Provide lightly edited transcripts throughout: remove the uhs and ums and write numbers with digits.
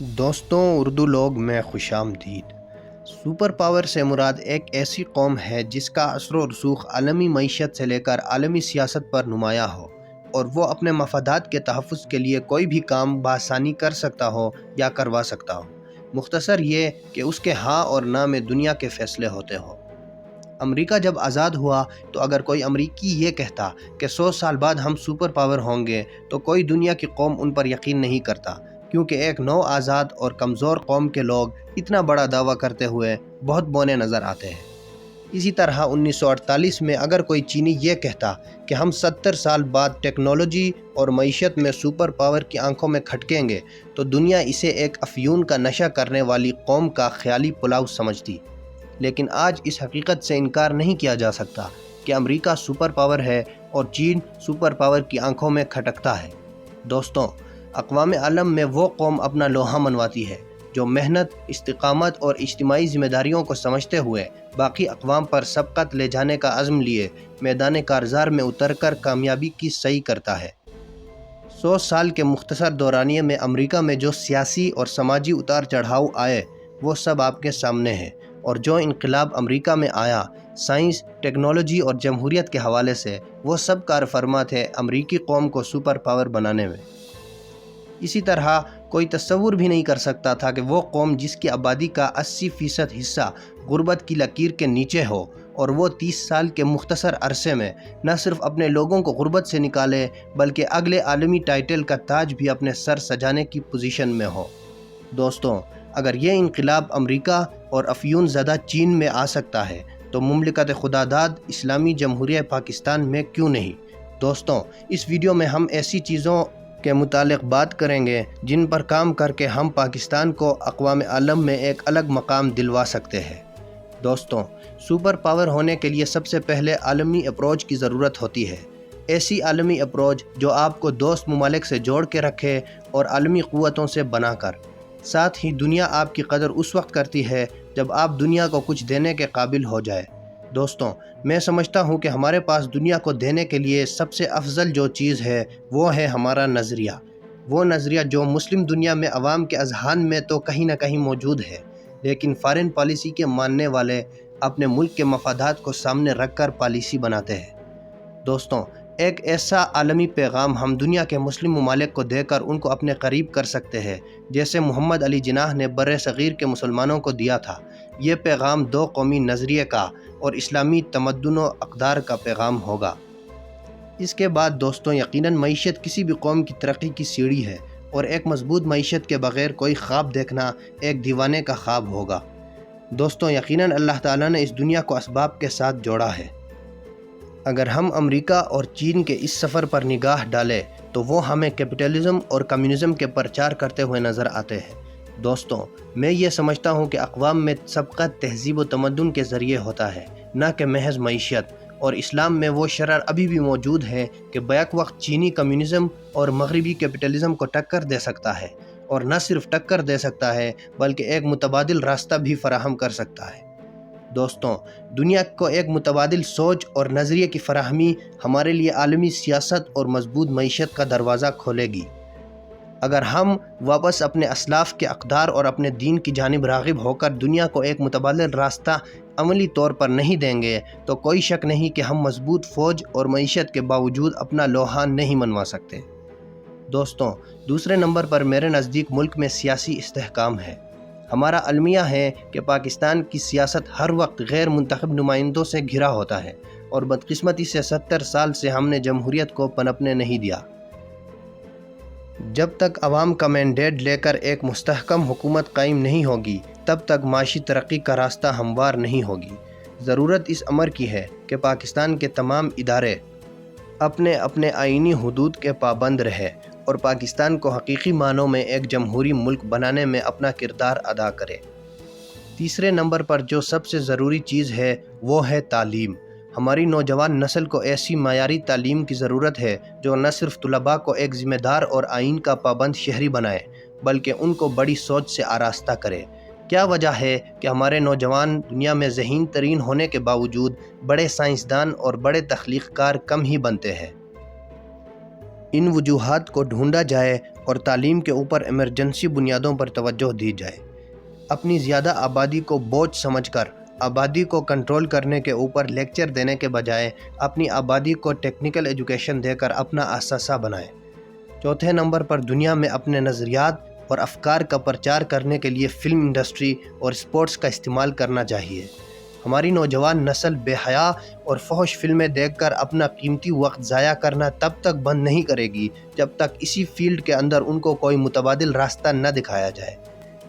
دوستوں، اردو لوگ میں خوش آمدید۔ سپر پاور سے مراد ایک ایسی قوم ہے جس کا اثر و رسوخ عالمی معیشت سے لے کر عالمی سیاست پر نمایاں ہو اور وہ اپنے مفادات کے تحفظ کے لیے کوئی بھی کام بآسانی کر سکتا ہو یا کروا سکتا ہو۔ مختصر یہ کہ اس کے ہاں اور نہ میں دنیا کے فیصلے ہوتے ہوں۔ امریکہ جب آزاد ہوا تو اگر کوئی امریکی یہ کہتا کہ 100 سال بعد ہم سپر پاور ہوں گے تو کوئی دنیا کی قوم ان پر یقین نہیں کرتا، کیونکہ ایک نو آزاد اور کمزور قوم کے لوگ اتنا بڑا دعویٰ کرتے ہوئے بہت بونے نظر آتے ہیں۔ اسی طرح 1948 میں اگر کوئی چینی یہ کہتا کہ ہم 70 سال بعد ٹیکنالوجی اور معیشت میں سپر پاور کی آنکھوں میں کھٹکیں گے تو دنیا اسے ایک افیون کا نشہ کرنے والی قوم کا خیالی پلاؤ سمجھتی۔ لیکن آج اس حقیقت سے انکار نہیں کیا جا سکتا کہ امریکہ سپر پاور ہے اور چین سپر پاور کی آنکھوں میں کھٹکتا ہے۔ دوستوں، اقوام عالم میں وہ قوم اپنا لوہا منواتی ہے جو محنت، استقامت اور اجتماعی ذمہ داریوں کو سمجھتے ہوئے باقی اقوام پر سبقت لے جانے کا عزم لیے میدان کارزار میں اتر کر کامیابی کی سعی کرتا ہے۔ 100 سال کے مختصر دورانیے میں امریکہ میں جو سیاسی اور سماجی اتار چڑھاؤ آئے وہ سب آپ کے سامنے ہیں، اور جو انقلاب امریکہ میں آیا سائنس، ٹیکنالوجی اور جمہوریت کے حوالے سے، وہ سب کار فرما تھے امریکی قوم کو سپر پاور بنانے میں۔ اسی طرح کوئی تصور بھی نہیں کر سکتا تھا کہ وہ قوم جس کی آبادی کا 80% حصہ غربت کی لکیر کے نیچے ہو اور وہ 30 سال کے مختصر عرصے میں نہ صرف اپنے لوگوں کو غربت سے نکالے بلکہ اگلے عالمی ٹائٹل کا تاج بھی اپنے سر سجانے کی پوزیشن میں ہو۔ دوستوں، اگر یہ انقلاب امریکہ اور افیون زدہ چین میں آ سکتا ہے تو مملکت خداداد اسلامی جمہوریہ پاکستان میں کیوں نہیں؟ دوستوں، اس ویڈیو میں ہم ایسی چیزوں کے متعلق بات کریں گے جن پر کام کر کے ہم پاکستان کو اقوام عالم میں ایک الگ مقام دلوا سکتے ہیں۔ دوستوں، سپر پاور ہونے کے لیے سب سے پہلے عالمی اپروچ کی ضرورت ہوتی ہے۔ ایسی عالمی اپروچ جو آپ کو دوست ممالک سے جوڑ کے رکھے اور عالمی قوتوں سے بنا کر۔ ساتھ ہی دنیا آپ کی قدر اس وقت کرتی ہے جب آپ دنیا کو کچھ دینے کے قابل ہو جائے۔ دوستوں، میں سمجھتا ہوں کہ ہمارے پاس دنیا کو دینے کے لیے سب سے افضل جو چیز ہے وہ ہے ہمارا نظریہ۔ وہ نظریہ جو مسلم دنیا میں عوام کے اذہان میں تو کہیں نہ کہیں موجود ہے، لیکن فارن پالیسی کے ماننے والے اپنے ملک کے مفادات کو سامنے رکھ کر پالیسی بناتے ہیں۔ دوستوں، ایک ایسا عالمی پیغام ہم دنیا کے مسلم ممالک کو دے کر ان کو اپنے قریب کر سکتے ہیں جیسے محمد علی جناح نے بر صغیر کے مسلمانوں کو دیا تھا۔ یہ پیغام دو قومی نظریے کا اور اسلامی تمدن و اقدار کا پیغام ہوگا۔ اس کے بعد دوستوں، یقیناً معیشت کسی بھی قوم کی ترقی کی سیڑھی ہے، اور ایک مضبوط معیشت کے بغیر کوئی خواب دیکھنا ایک دیوانے کا خواب ہوگا۔ دوستوں، یقیناً اللہ تعالیٰ نے اس دنیا کو اسباب کے ساتھ جوڑا ہے۔ اگر ہم امریکہ اور چین کے اس سفر پر نگاہ ڈالیں تو وہ ہمیں کیپٹلزم اور کمیونزم کے پرچار کرتے ہوئے نظر آتے ہیں۔ دوستوں، میں یہ سمجھتا ہوں کہ اقوام میں سبقت تہذیب و تمدن کے ذریعے ہوتا ہے، نہ کہ محض معیشت، اور اسلام میں وہ شرح ابھی بھی موجود ہے کہ بیک وقت چینی کمیونزم اور مغربی کیپٹلزم کو ٹکر دے سکتا ہے، اور نہ صرف ٹکر دے سکتا ہے بلکہ ایک متبادل راستہ بھی فراہم کر سکتا ہے۔ دوستوں، دنیا کو ایک متبادل سوچ اور نظریے کی فراہمی ہمارے لیے عالمی سیاست اور مضبوط معیشت کا دروازہ کھولے گی۔ اگر ہم واپس اپنے اسلاف کے اقدار اور اپنے دین کی جانب راغب ہو کر دنیا کو ایک متبادل راستہ عملی طور پر نہیں دیں گے تو کوئی شک نہیں کہ ہم مضبوط فوج اور معیشت کے باوجود اپنا لوہا نہیں منوا سکتے۔ دوستوں، دوسرے نمبر پر میرے نزدیک ملک میں سیاسی استحکام ہے۔ ہمارا المیہ ہے کہ پاکستان کی سیاست ہر وقت غیر منتخب نمائندوں سے گھرا ہوتا ہے، اور بدقسمتی سے 70 سال سے ہم نے جمہوریت کو پنپنے نہیں دیا۔ جب تک عوام کا مینڈیٹ لے کر ایک مستحکم حکومت قائم نہیں ہوگی تب تک معاشی ترقی کا راستہ ہموار نہیں ہوگی۔ ضرورت اس امر کی ہے کہ پاکستان کے تمام ادارے اپنے اپنے آئینی حدود کے پابند رہے اور پاکستان کو حقیقی معنوں میں ایک جمہوری ملک بنانے میں اپنا کردار ادا کرے۔ تیسرے نمبر پر جو سب سے ضروری چیز ہے وہ ہے تعلیم۔ ہماری نوجوان نسل کو ایسی معیاری تعلیم کی ضرورت ہے جو نہ صرف طلباء کو ایک ذمہ دار اور آئین کا پابند شہری بنائے بلکہ ان کو بڑی سوچ سے آراستہ کرے۔ کیا وجہ ہے کہ ہمارے نوجوان دنیا میں ذہین ترین ہونے کے باوجود بڑے سائنسدان اور بڑے تخلیق کار کم ہی بنتے ہیں؟ ان وجوہات کو ڈھونڈا جائے اور تعلیم کے اوپر ایمرجنسی بنیادوں پر توجہ دی جائے۔ اپنی زیادہ آبادی کو بوجھ سمجھ کر آبادی کو کنٹرول کرنے کے اوپر لیکچر دینے کے بجائے اپنی آبادی کو ٹیکنیکل ایجوکیشن دے کر اپنا اثاثہ بنائیں۔ چوتھے نمبر پر دنیا میں اپنے نظریات اور افکار کا پرچار کرنے کے لیے فلم انڈسٹری اور سپورٹس کا استعمال کرنا چاہیے۔ ہماری نوجوان نسل بے حیا اور فحش فلمیں دیکھ کر اپنا قیمتی وقت ضائع کرنا تب تک بند نہیں کرے گی جب تک اسی فیلڈ کے اندر ان کو کوئی متبادل راستہ نہ دکھایا جائے۔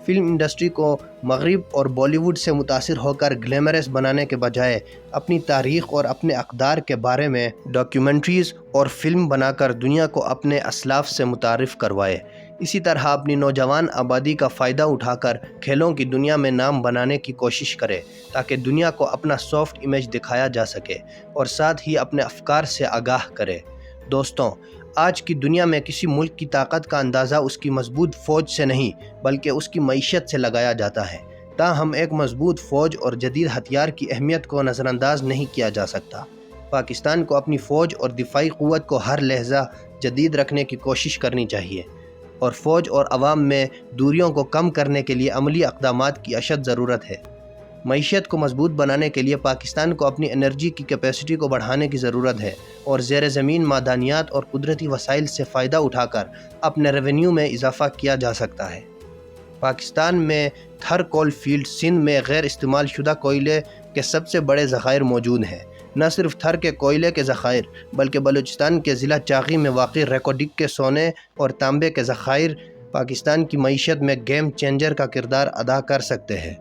فلم انڈسٹری کو مغرب اور بالی ووڈ سے متاثر ہو کر گلیمرس بنانے کے بجائے اپنی تاریخ اور اپنے اقدار کے بارے میں ڈاکیومنٹریز اور فلم بنا کر دنیا کو اپنے اسلاف سے متعارف کروائے۔ اسی طرح اپنی نوجوان آبادی کا فائدہ اٹھا کر کھیلوں کی دنیا میں نام بنانے کی کوشش کرے تاکہ دنیا کو اپنا سافٹ امیج دکھایا جا سکے اور ساتھ ہی اپنے افکار سے آگاہ کرے۔ دوستوں، آج کی دنیا میں کسی ملک کی طاقت کا اندازہ اس کی مضبوط فوج سے نہیں بلکہ اس کی معیشت سے لگایا جاتا ہے۔ تاہم ایک مضبوط فوج اور جدید ہتھیار کی اہمیت کو نظر انداز نہیں کیا جا سکتا۔ پاکستان کو اپنی فوج اور دفاعی قوت کو ہر لحظہ جدید رکھنے کی کوشش کرنی چاہیے اور فوج اور عوام میں دوریوں کو کم کرنے کے لیے عملی اقدامات کی اشد ضرورت ہے۔ معیشت کو مضبوط بنانے کے لیے پاکستان کو اپنی انرجی کی کیپیسٹی کو بڑھانے کی ضرورت ہے اور زیر زمین معدنیات اور قدرتی وسائل سے فائدہ اٹھا کر اپنے ریونیو میں اضافہ کیا جا سکتا ہے۔ پاکستان میں تھر کول فیلڈ سندھ میں غیر استعمال شدہ کوئلے کے سب سے بڑے ذخائر موجود ہیں۔ نہ صرف تھر کے کوئلے کے ذخائر بلکہ بلوچستان کے ضلع چاغی میں واقع ریکوڈک کے سونے اور تانبے کے ذخائر پاکستان کی معیشت میں گیم چینجر کا کردار ادا کر سکتے ہیں۔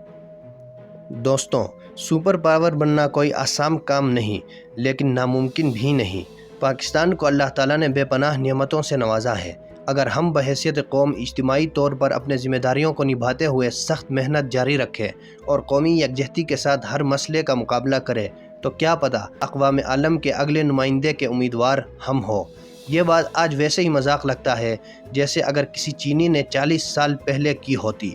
دوستوں، سپر پاور بننا کوئی آسان کام نہیں لیکن ناممکن بھی نہیں۔ پاکستان کو اللہ تعالیٰ نے بے پناہ نعمتوں سے نوازا ہے۔ اگر ہم بحیثیت قوم اجتماعی طور پر اپنے ذمہ داریوں کو نبھاتے ہوئے سخت محنت جاری رکھیں اور قومی یکجہتی کے ساتھ ہر مسئلے کا مقابلہ کریں تو کیا پتہ اقوام عالم کے اگلے نمائندے کے امیدوار ہم ہوں۔ یہ بات آج ویسے ہی مذاق لگتا ہے جیسے اگر کسی چینی نے 40 سال پہلے کی ہوتی۔